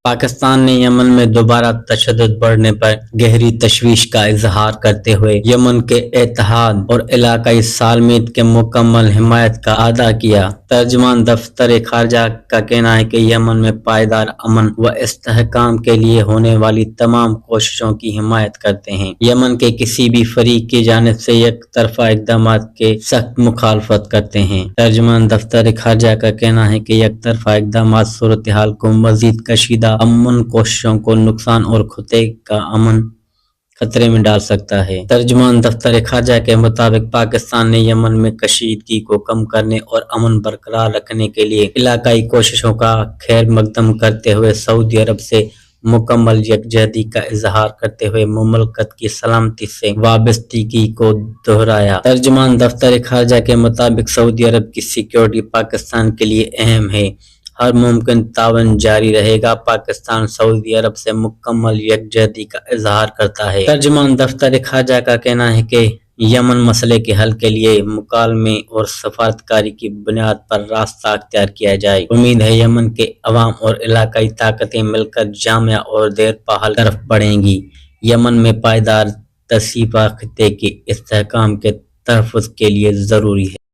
پاکستان نے یمن میں دوبارہ تشدد بڑھنے پر گہری تشویش کا اظہار کرتے ہوئے یمن کے اتحاد اور علاقائی سالمیت کے مکمل حمایت کا اعادہ کیا۔ ترجمان دفتر خارجہ کا کہنا ہے کہ یمن میں پائیدار امن و استحکام کے لیے ہونے والی تمام کوششوں کی حمایت کرتے ہیں۔ یمن کے کسی بھی فریق کی جانب سے یک طرفہ اقدامات کے سخت مخالفت کرتے ہیں۔ ترجمان دفتر خارجہ کا کہنا ہے کہ یک طرفہ اقدامات صورتحال کو مزید کشیدہ امن کوششوں کو نقصان اور خطے کا امن خطرے میں ڈال سکتا ہے۔ ترجمان دفتر خارجہ کے مطابق پاکستان نے یمن میں کشیدگی کو کم کرنے اور امن برقرار رکھنے کے لیے علاقائی کوششوں کا خیر مقدم کرتے ہوئے سعودی عرب سے مکمل یکجہتی کا اظہار کرتے ہوئے مملکت کی سلامتی سے وابستگی کو دہرایا۔ ترجمان دفتر خارجہ کے مطابق سعودی عرب کی سیکیورٹی پاکستان کے لیے اہم ہے، ہر ممکن تعاون جاری رہے گا۔ پاکستان سعودی عرب سے مکمل یکجہتی کا اظہار کرتا ہے۔ ترجمان دفتر خارجہ کا کہنا ہے کہ یمن مسئلے کے حل کے لیے مکالمے اور سفارتکاری کی بنیاد پر راستہ اختیار کیا جائے۔ امید ہے یمن کے عوام اور علاقائی طاقتیں مل کر جامع اور دیرپا حل طرف بڑھیں گی۔ یمن میں پائیدار تصفیہ خطے کے استحکام کے تحفظ کے لیے ضروری ہے۔